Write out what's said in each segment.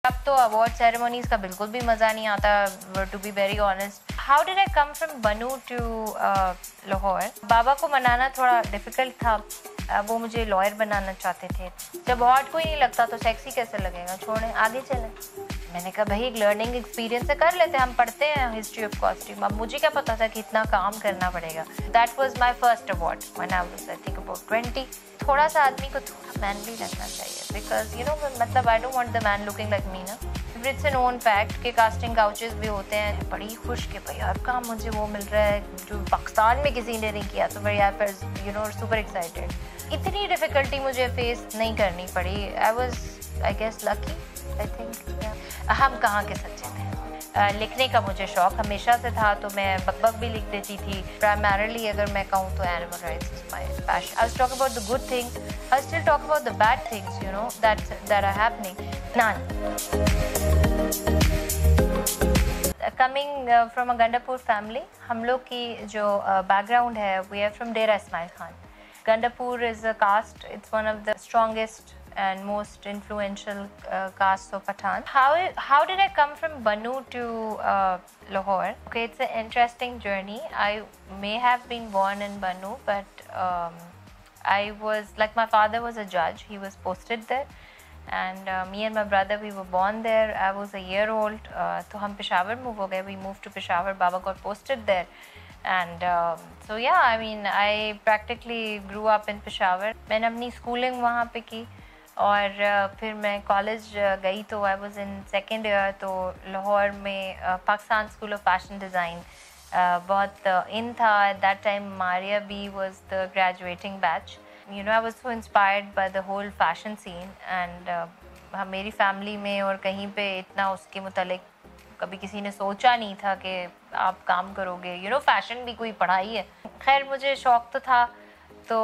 अब तो award ceremonies का बिल्कुल भी मज़ा नहीं आता, to be very honest. How did I come from Bannu to Lahore? बाबा को मनाना थोड़ा डिफिकल्ट था। वो मुझे लॉयर बनाना चाहते थे। जब हॉट कोई नहीं लगता तो सेक्सी कैसे लगेगा, छोड़ें आगे चलें। मैंने कहा भाई एक लर्निंग एक्सपीरियंस से कर लेते हैं, हम पढ़ते हैं हिस्ट्री ऑफ कॉस्ट्यूम। अब मुझे क्या पता था कि इतना काम करना पड़ेगा। That was my first award when I was I think about 20। थोड़ा सा आदमी को थोड़ा मैनली लगना चाहिए, बिकॉज यू नो मतलब I don't want the man looking like me ना। इट्स ए नोन फैक्ट कि कास्टिंग काउचेस भी होते हैं। बड़ी खुश कि भाई यार काम मुझे वो मिल रहा है जो पाकिस्तान में किसी ने नहीं किया, तो भाई यार यू नो सुपर एक्साइटेड। इतनी डिफिकल्टी मुझे फेस नहीं करनी पड़ी। I was I guess lucky I think. हम कहाँ के सच्चे थे। लिखने का मुझे शौक हमेशा से था, तो मैं बकबक भी लिख देती थी। प्राइमरली अगर मैं कहूँ तो animal rights is my passion. I was talk about the good things, I still talk about the bad things you know that are happening. None. Coming from a Gandapur family, हम लोग की जो बैकग्राउंड है we are from Dera Ismail Khan. Gandapur is a caste. It's one of the strongest and most influential castes of Pathan. How did I come from Bannu to Lahore? Okay, it's an interesting journey. I may have been born in Bannu, but I was like my father was a judge. He was posted there, and me and my brother we were born there. I was a year old. तो हम Peshawar move हो गए. We moved to Peshawar. Baba got posted there. And so yeah, I mean I practically grew up in Peshawar. मैंने अपनी schooling वहाँ पे की और फिर मैं कॉलेज गई तो I was in second year. तो लाहौर में Pakistan school of fashion design बहुत इन था at that time. Maria B was the graduating batch. You know I was so inspired by the whole fashion scene and मेरी family में और कहीं पे इतना उसके मुतालिक कभी किसी ने सोचा नहीं था कि आप काम करोगे। यू नो फैशन भी कोई पढ़ाई है। खैर मुझे शौक तो था, तो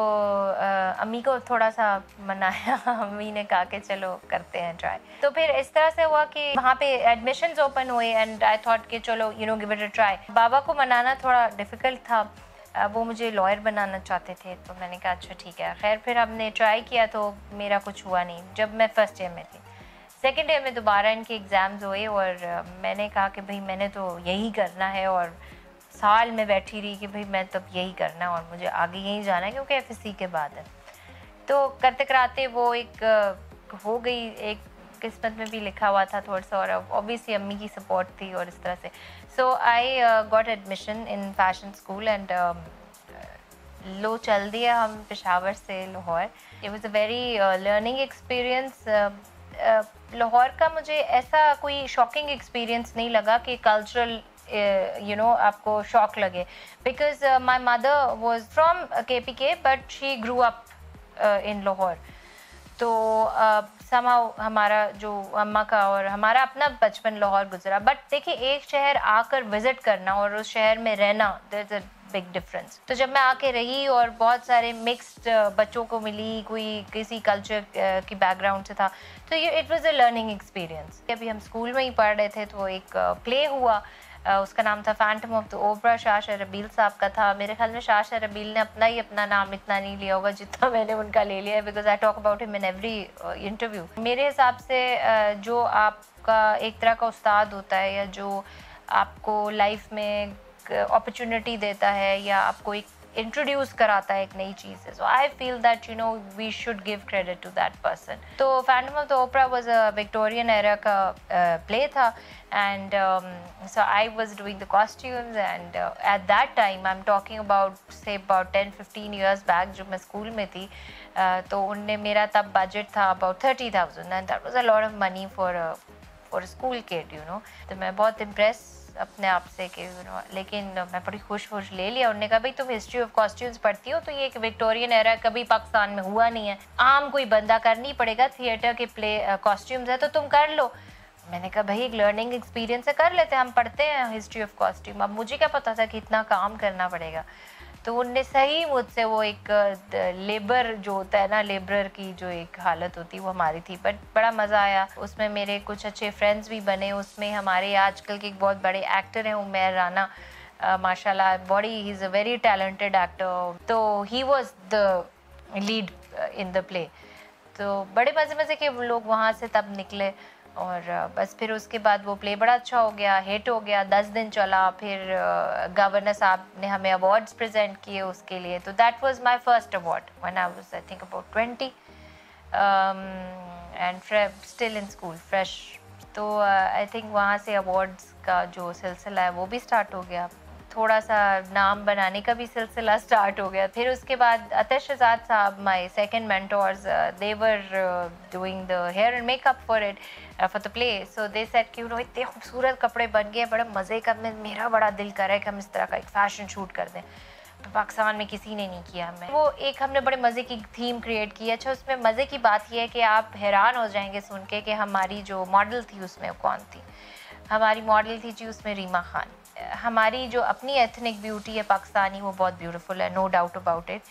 अम्मी को थोड़ा सा मनाया। अम्मी ने कहा कि चलो करते हैं ट्राई। तो फिर इस तरह से हुआ कि वहाँ पे एडमिशन्स ओपन हुए एंड आई थॉट कि चलो you know give it a try. बाबा को मनाना थोड़ा डिफ़िकल्ट था। वो मुझे लॉयर बनाना चाहते थे, तो मैंने कहा अच्छा ठीक है। खैर फिर हमने ट्राई किया तो मेरा कुछ हुआ नहीं जब मैं फर्स्ट ईयर में थी। सेकेंड ईयर में दोबारा इनके एग्ज़ाम्स हुए और मैंने कहा कि भाई मैंने तो यही करना है और साल में बैठी रही कि भाई मैं तब यही करना है और मुझे आगे यही जाना है क्योंकि एफएससी के बाद है। तो करते कराते वो एक हो गई, एक किस्मत में भी लिखा हुआ था थोड़ा सा, और ऑब्वियसली अम्मी की सपोर्ट थी और इस तरह से। So I got admission in fashion school and लो चल दिया हम पेशावर से Lahore. It was a very learning experience. Lahore का मुझे ऐसा कोई शॉकिंग एक्सपीरियंस नहीं लगा कि कल्चरल यू नो आपको शॉक लगे, because my mother was from KPK but she grew up in Lahore. तो समाउ हमारा जो अम्मा का और हमारा अपना बचपन लाहौर गुजरा। बट देखिए एक शहर आकर विजिट करना और उस शहर में रहना, there is a big difference. तो जब मैं आके रही और बहुत सारे मिक्स्ड बच्चों को मिली, कोई किसी कल्चर की बैकग्राउंड से था, तो ये it was a learning experience. अभी हम स्कूल में ही पढ़ रहे थे तो एक प्ले हुआ, उसका नाम था फैंटम ऑफ द ओपरा। शाह शरबील साहब का था। मेरे ख्याल में शाह शरबील ने अपना नाम इतना नहीं लिया होगा जितना मैंने उनका ले लिया है, because I talk about him in every interview. मेरे हिसाब से जो आपका एक तरह का उस्ताद होता है या जो आपको लाइफ में अपॉर्चुनिटी देता है या आपको एक इंट्रोड्यूस कराता है एक नई चीज़ से, so I feel that you know we should give credit to that person. तो Phantom of the Opera was a Victorian era का प्ले था and so I was doing the costumes and at that time I'm talking about say about 10-15 years back जब मैं school में थी, तो उनने मेरा तब बजट था about 30,000 and that was a lot of money for a school kid you know। तो मैं बहुत इम्प्रेस अपने आप से कि यू नो, लेकिन मैं बड़ी खुश ले लिया। उन्होंने कहा भाई तुम हिस्ट्री ऑफ कॉस्ट्यूम्स पढ़ती हो तो ये एक विक्टोरियन एरा कभी पाकिस्तान में हुआ नहीं है, आम कोई बंदा कर नहीं पड़ेगा, थिएटर के प्ले कॉस्ट्यूम्स है तो तुम कर लो। मैंने कहा भाई एक लर्निंग एक्सपीरियंस है, कर लेते हैं, हम पढ़ते हैं हिस्ट्री ऑफ कॉस्ट्यूम। अब मुझे क्या पता था कि इतना काम करना पड़ेगा। तो उनने सही मुझसे वो एक लेबर जो होता है ना, लेबरर की जो एक हालत होती है वो हमारी थी। बट बड़ा मज़ा आया उसमें, मेरे कुछ अच्छे फ्रेंड्स भी बने उसमें। हमारे आजकल के एक बहुत बड़े एक्टर हैं उमैर राना, माशाल्लाह बॉडी he is a very talented actor. तो he was the lead in the play. तो बड़े मज़े मज़े के लोग वहाँ से तब निकले और बस फिर उसके बाद वो प्ले बड़ा अच्छा हो गया, हिट हो गया, 10 दिन चला। फिर गवर्नर साहब ने हमें अवार्ड्स प्रेजेंट किए उसके लिए। तो that was my first award when I was I think about 20 and still in school fresh. तो आई थिंक वहाँ से अवार्ड्स का जो सिलसिला है वो भी स्टार्ट हो गया, थोड़ा सा नाम बनाने का भी सिलसिला स्टार्ट हो गया। फिर उसके बाद Atish Shahzad sahab, my second mentors, they were doing the hair and makeup for it, for the play. So they said कि इतने खूबसूरत कपड़े बन गए, बड़े मज़े का। मेरा बड़ा दिल कर रहा है कि हम इस तरह का एक फ़ैशन शूट कर दें। तो पाकिस्तान में किसी ने नहीं किया। हमें वो एक हमने बड़े मज़े की थीम क्रिएट की। अच्छा, उसमें मज़े की बात यह है कि आप हैरान हो जाएंगे सुन के कि हमारी जो मॉडल थी उसमें कौन थी। हमारी मॉडल थी जी उसमें रीमा खान। हमारी जो अपनी एथनिक ब्यूटी है पाकिस्तानी, वो बहुत ब्यूटीफुल है, no doubt about it.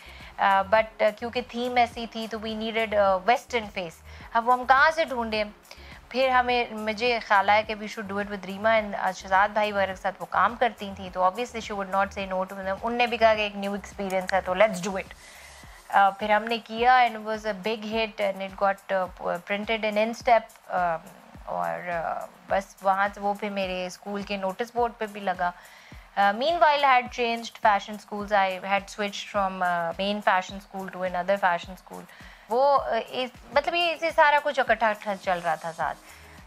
But क्योंकि थीम ऐसी थी तो वी नीडेड वेस्टर्न फेस। अब वो हम कहाँ से ढूंढें? फिर मुझे ख्याल आया कि we should do it with Reema and Shahzad भाई वगैरह के साथ वो काम करती थी, तो obviously she would not say no to them. उनने भी कहा कि एक न्यू एक्सपीरियंस है तो लेट्स डू इट। फिर हमने किया and it was a big hit and it got printed in Instep. और बस वहाँ से वो फिर मेरे स्कूल के नोटिस बोर्ड पे भी लगा। Meanwhile, I had changed fashion schools. I had switched from main fashion school to another fashion school. वो मतलब ये सारा कुछ इकट्ठा चल रहा था साथ।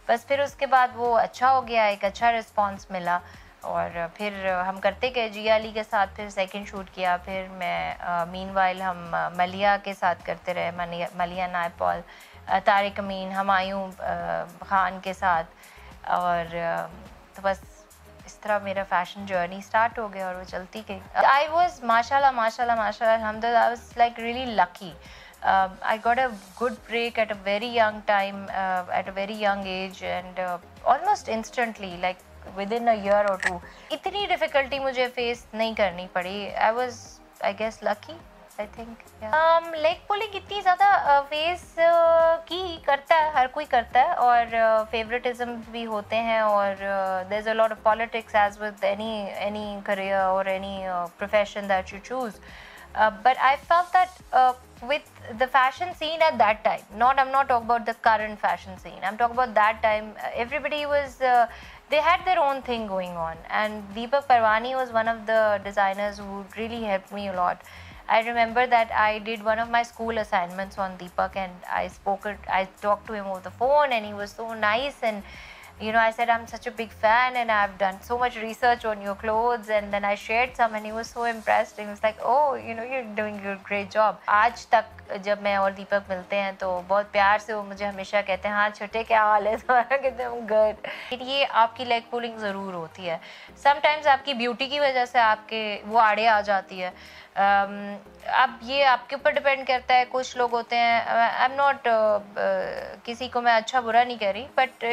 बस फिर उसके बाद वो अच्छा हो गया, एक अच्छा रिस्पांस मिला। और फिर हम करते गए जिया अली के साथ, फिर सेकंड शूट किया। फिर मैं मीनवाइल हम मलिया के साथ करते रहे, मलिया नायपॉल, तारिक अमीन, हुमायूं खान के साथ। और तो बस इस तरह मेरा फैशन जर्नी स्टार्ट हो गया और वो चलती गई। आई वॉज माशाल्लाह अल्हम्दुलिल्लाह, I was like really lucky. I got a good break at a very young time, at a very young age, and almost instantly, like within a year or two. इतनी difficulty मुझे face नहीं करनी पड़ी। I was, I guess, lucky. I think. Yeah. Leg pulling इतनी ज़्यादा face की करता है, हर कोई करता है, और favoritism भी होते हैं, और there's a lot of politics as with any career or any profession that you choose. But I felt that with the fashion scene at that time, I'm not talking about the current fashion scene, I'm talking about that time, everybody was, they had their own thing going on, and Deepak Parwani was one of the designers who really helped me a lot. I remember that I did one of my school assignments on Deepak, and I talked to him over the phone, and he was so nice. And I said, I'm such a big fan and I've done so much research on your clothes, and then I shared some and he was so impressed. He was like, oh, you're doing a great job. आज तक जब मैं और दीपक मिलते हैं तो बहुत प्यार से वो मुझे हमेशा कहते हैं, हाँ छोटे क्या हाल है तुम्हारा? कहते हैं गुड। ये आपकी लेग पुलिंग ज़रूर होती है। समटाइम्स आपकी ब्यूटी की वजह से आपके वो आड़े आ जाती है। अब ये आपके ऊपर डिपेंड करता है। कुछ लोग होते हैं, आई एम नॉट किसी को मैं अच्छा बुरा नहीं कह रही, but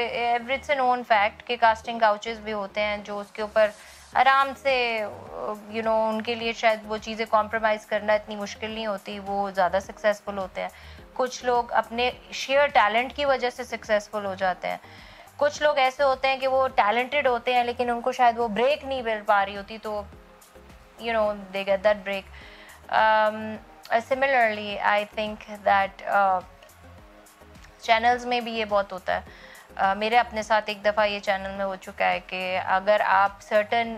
it's a known fact कि कास्टिंग काउचेस भी होते हैं जो उसके ऊपर आराम से उनके लिए शायद वो चीज़ें कॉम्प्रोमाइज़ करना इतनी मुश्किल नहीं होती, वो ज़्यादा सक्सेसफुल होते हैं। कुछ लोग अपने शेयर टैलेंट की वजह से सक्सेसफुल हो जाते हैं। कुछ लोग ऐसे होते हैं कि वो टैलेंटेड होते हैं लेकिन उनको शायद वो ब्रेक नहीं मिल पा रही होती, तो they get that break. Similarly, I think that channels में भी ये बहुत होता है। मेरे अपने साथ एक दफ़ा ये चैनल में हो चुका है कि अगर आप सर्टन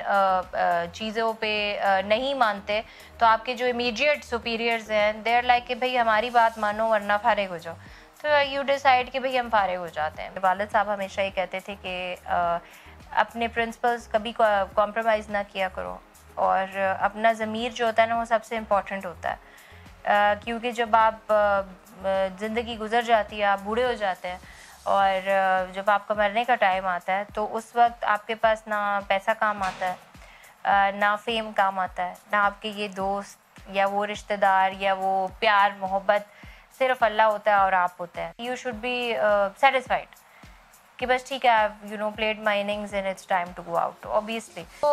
चीज़ों पे नहीं मानते तो आपके जो इमीडिएट सुपीरियर्स हैं, देयर लाइक कि भाई हमारी बात मानो वरना फारिग हो जाओ। तो यू डिसाइड कि भाई हम फारिग हो जाते हैं। वालिद साहब हमेशा ये कहते थे कि अपने प्रिंसिपल्स कभी कॉम्प्रोमाइज़ ना किया करो, और अपना ज़मीर जो होता है ना वो सबसे इम्पॉर्टेंट होता है। क्योंकि जब आप ज़िंदगी गुजर जाती है, आप बूढ़े हो जाते हैं, और जब आपका मरने का टाइम आता है तो उस वक्त आपके पास ना पैसा काम आता है, ना फेम काम आता है, ना आपके ये दोस्त या वो रिश्तेदार या वो प्यार मोहब्बत। सिर्फ अल्लाह होता है और आप होते हैं। यू शुड बी सेटिस्फाइड कि बस ठीक है, I've played my innings and it's time to go out, obviously. So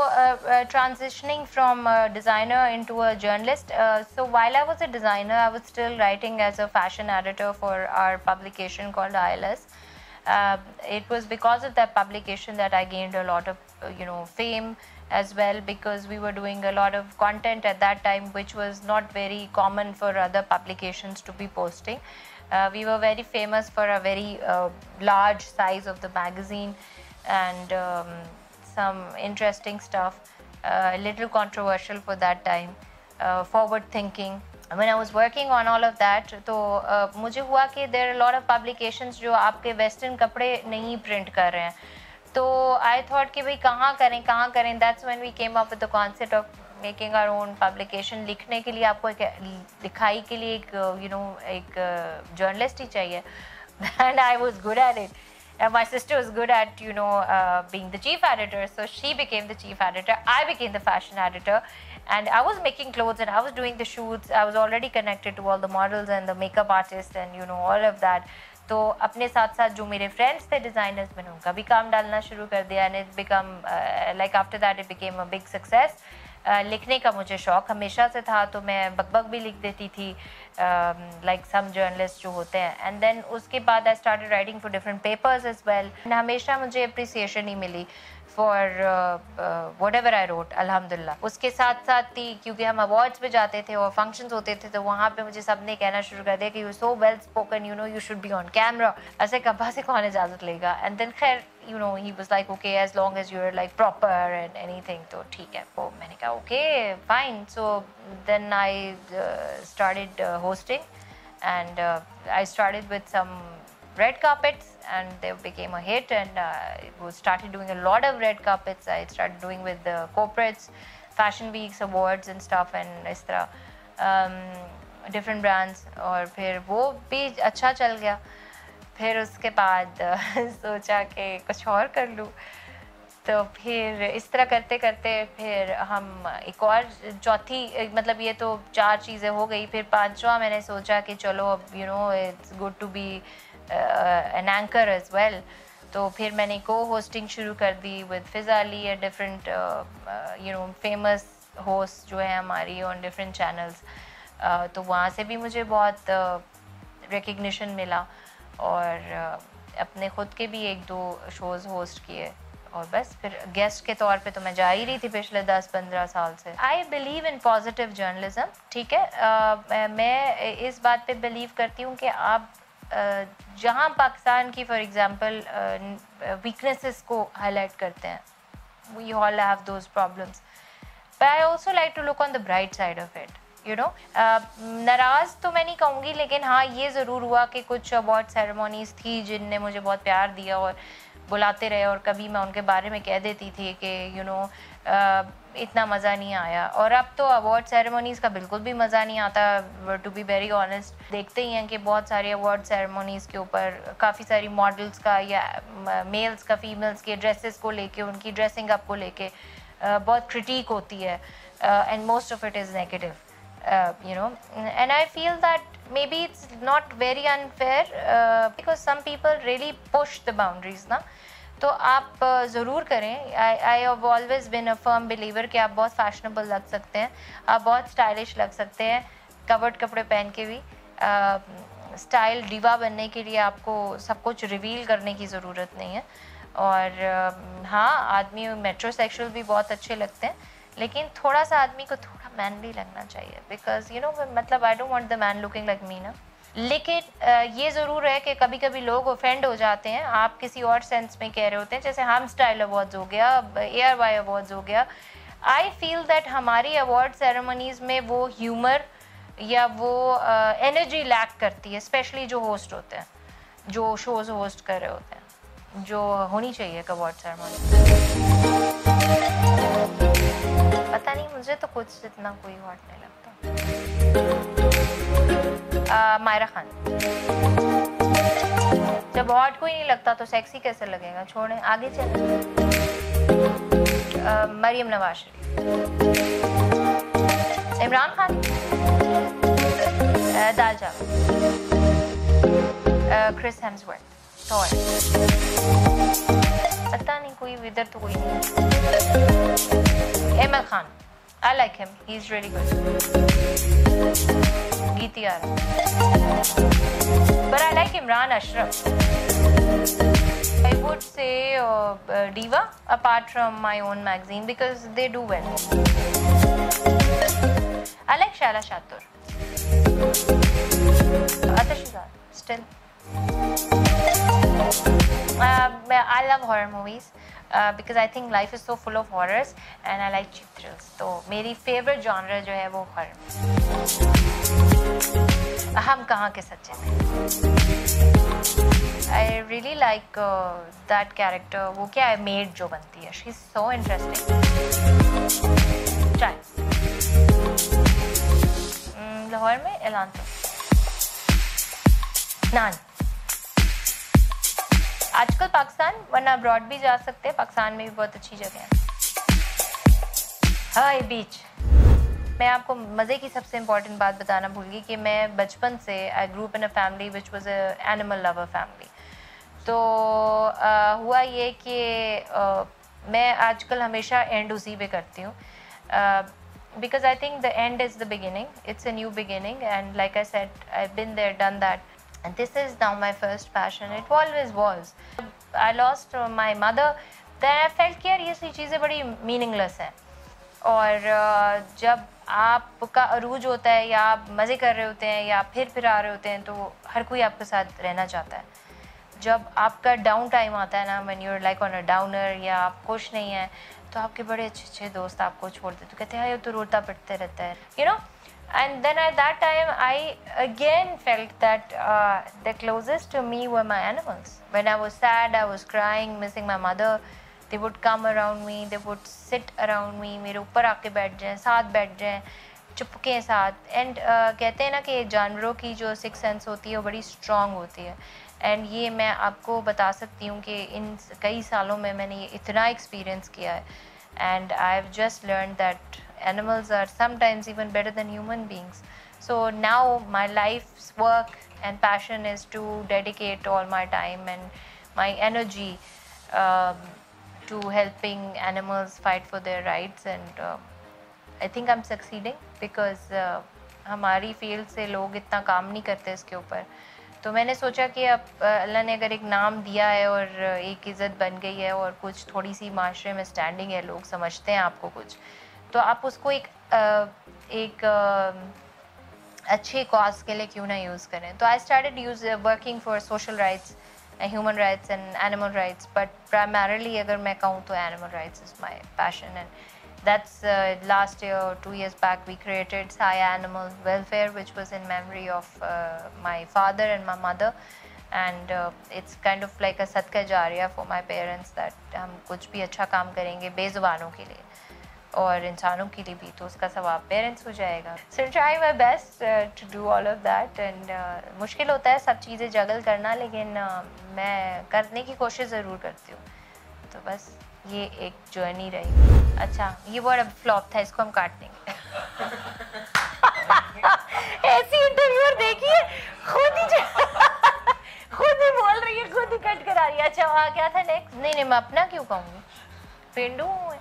transitioning from a designer into a journalist, so while I was a designer, I was still writing as a fashion editor for our publication called ILS. It was because of that publication that I gained a lot of fame as well, because we were doing a lot of content at that time which was not very common for other publications to be posting. We were very famous for a very large size of the magazine and some interesting stuff, a little controversial for that time, forward thinking. When I was working on all of that, तो मुझे हुआ कि there are a lot of publications जो आपके western कपड़े नहीं print कर रहे हैं, तो I thought कि भाई कहाँ करें. That's when we came up with the concept of making our own publication. लिखने के लिए आपको लिखाई के लिए एक journalist ही चाहिए, and I was good at it. And my sister was good at being the chief editor, so she became the chief editor. I became the fashion editor, and I was making clothes and I was doing the shoots. I was already connected to all the models and the makeup artists and all of that. तो अपने साथ साथ जो मेरे friends थे designers, मैंने उनका भी काम डालना शुरू कर दिया, and it become like after that it became a big success. लिखने का मुझे शौक़ हमेशा से था, तो मैं बकबक भी लिख देती थी like some journalists जो होते हैं. And then उसके बाद I started writing for different papers as well. हमेशा मुझे appreciation he milli for whatever I wrote, alhamdulillah. उसके साथ साथ ही क्योंकि हम awards पे जाते थे और functions होते थे, तो वहाँ पे मुझे सबने कहना शुरू कर दिया कि you're so well spoken, you should be on camera. ऐसे कब्बा से कौन इजाज़त लेगा? And then खैर he was like, okay, as long as you're like proper and anything, तो ठीक है. तो मैंने कहा okay, fine. So then I started hosting, and I started with some red carpets, and they became a hit, and I started doing a lot of red carpets. I started doing with the corporates, fashion weeks, awards and stuff, and इस तरह different brands. और फिर वो भी अच्छा चल गया. फिर उसके बाद सोचा कि कुछ और कर लूँ, तो फिर इस तरह करते करते फिर हम एक और चौथी, मतलब ये तो 4 चीज़ें हो गई. फिर 5वां मैंने सोचा कि चलो अब it's good to be an anchor as well. तो फिर मैंने co-hosting शुरू कर दी with Fiza Ali and different famous host जो है हमारी ऑन डिफरेंट चैनल्स. तो वहाँ से भी मुझे बहुत रिकग्निशन मिला, और अपने ख़ुद के भी 1-2 शोज़ होस्ट किए, और बस फिर गेस्ट के तौर पे तो मैं जा ही रही थी पिछले 10-15 साल से. I believe in positive journalism, ठीक है. मैं इस बात पे बिलीव करती हूँ कि आप जहाँ पाकिस्तान की फॉर एग्ज़ाम्पल वीकनेसेस को हाईलाइट करते हैं, we all have those problems, but I also like to look on the bright side of it. नाराज़ तो मैं नहीं कहूँगी, लेकिन हाँ ये ज़रूर हुआ कि कुछ अवार्ड सेरेमोनीज़ थी जिनने मुझे बहुत प्यार दिया और बुलाते रहे, और कभी मैं उनके बारे में कह देती थी कि इतना मज़ा नहीं आया. और अब तो अवार्ड सेरेमोनीज़ का बिल्कुल भी मज़ा नहीं आता, टू बी वेरी ऑनेस्ट. देखते ही हैं कि बहुत सारे अवार्ड सेरेमोनीज़ के ऊपर काफ़ी सारी मॉडल्स का या मेल्स का फीमेल्स के ड्रेसेस को लेके, उनकी ड्रेसिंग अप को लेके बहुत क्रिटिक होती है, and most of it is negative. And I feel that maybe it's not very unfair because some people really push the boundaries ना. तो आप ज़रूर करें. I have always been a firm believer कि आप बहुत fashionable लग सकते हैं, आप बहुत stylish लग सकते हैं covered कपड़े पहन के भी. स्टाइल डिवा बनने के लिए आपको सब कुछ रिवील करने की ज़रूरत नहीं है. और हाँ, आदमी मेट्रोसेक्सुअल भी बहुत अच्छे लगते हैं, लेकिन थोड़ा सा आदमी को थोड़ा मैनली लगना चाहिए, बिकॉज मतलब I don't want the man looking like me ना. लेकिन ये ज़रूर है कि कभी कभी लोग ऑफेंड हो जाते हैं. आप किसी और सेंस में कह रहे होते हैं, जैसे हम स्टाइल अवार्ड्स हो गया, ARY अवार्ड्स हो गया. आई फील दैट हमारी अवार्ड सेरेमनीज़ में वो ह्यूमर या वो एनर्जी लैक करती है, स्पेशली जो होस्ट होते हैं, जो शोज़ होस्ट कर रहे होते हैं, जो होनी चाहिए एक अवार्ड सेरेमनी. पता नहीं, मुझे तो कुछ इतना कोई हॉट नहीं लगता. मायरा खान. जब हॉट कोई नहीं लगता तो सेक्सी कैसे लगेगा? छोड़ें, आगे चलें. मरियम नवाज शरीफ. इमरान खान. दाल चावल. Chris Hemsworth. थॉर. पता नहीं, कोई इधर तो कोई नहीं. Emil Khan, I like him. He's really good. Geeti Ara. But I like Imran Ashraf. I would say Diva, apart from my own magazine, because they do well. I like Shaila Shatur. Atashizar. still. I love horror movies because I think life is so full of horrors and I like cheap thrills. तो मेरी favorite genre जो है वो horror. हम कहाँ के सच्चे थे. I really like that character. वो क्या है maid जो बनती है. She's so interesting. Try. Lahore में एलांतो. नान. आजकल पाकिस्तान वरना अब्रॉड भी जा सकते हैं. पाकिस्तान में भी बहुत अच्छी जगह है. हाय बीच. मैं आपको मज़े की सबसे इम्पॉर्टेंट बात बताना भूल गई कि मैं बचपन से I grew up in a family which was a animal lover family. तो हुआ ये कि मैं आजकल हमेशा एंड उसी पे करती हूँ because I think the end is the beginning. It's a new beginning and like I said, I've been there, done that. And this is now my first passion. It always was. I lost my mother. Then I felt कि यार ये सी चीज़ें बड़ी meaningless हैं. और जब आपका अरूज होता है या आप मज़े कर रहे होते हैं या फिर आ रहे होते हैं तो हर कोई आपके साथ रहना चाहता है. जब आपका डाउन टाइम आता है ना, when you're like on a downer या आप खुश नहीं हैं, तो आपके बड़े अच्छे दोस्त आपको छोड़ देते, तो कहते हैं ये तो रोता पिटते रहता है, you know. And then at that time, I again felt that the closest to me were my animals. When I was sad, I was crying, missing my mother, they would come around me, they would sit around me, मेरे ऊपर आके बैठ जाएं, साथ बैठ जाएं, चुपके साथ. And कहते हैं ना कि जानवरों की जो सिक्स सेंस होती है वो बड़ी स्ट्रॉन्ग होती है. एंड ये मैं आपको बता सकती हूँ कि इन कई सालों में मैंने ये इतना एक्सपीरियंस किया है. And I have just learn that animals are sometimes even better than human beings. So now my life's work and passion is to dedicate all my time and my energy to helping animals fight for their rights. And I think I'm succeeding because हमारी field से लोग इतना काम नहीं करते इसके ऊपर. तो मैंने सोचा कि अब अल्लाह ने अगर एक नाम दिया है और एक इज़्ज़त बन गई है और कुछ थोड़ी सी माशरे में स्टैंडिंग है, लोग समझते हैं आपको कुछ, तो आप उसको एक अच्छे कॉज के लिए क्यों ना यूज़ करें. तो I started working for social rights, human rights and animal rights. But primarily अगर मैं कहूँ तो animal rights is my passion. And that's last year or 2 years back we created Saya Animal Welfare, which was in memory of my father and my mother. And it's kind of like a sadqa jariya for my parents that हम कुछ भी अच्छा काम करेंगे बेज़ुबानों के लिए और इंसानों के लिए भी, तो उसका सवाब पेरेंट्स हो जाएगा. So try my best to do all of that. And मुश्किल होता है सब चीज़ें जगल करना, लेकिन मैं करने की कोशिश ज़रूर करती हूँ. तो बस ये एक जर्नी रही. अच्छा, ये बड़ा फ्लॉप था, इसको हम काट देंगे. ऐसी इंटरव्यूअर देखिए, खुद ही बोल रही है, खुद ही कट करा रही है. अच्छा वहाँ क्या था नेक्स्ट? नहीं मैं अपना क्यों कहूँगी, पेंडू हूँ.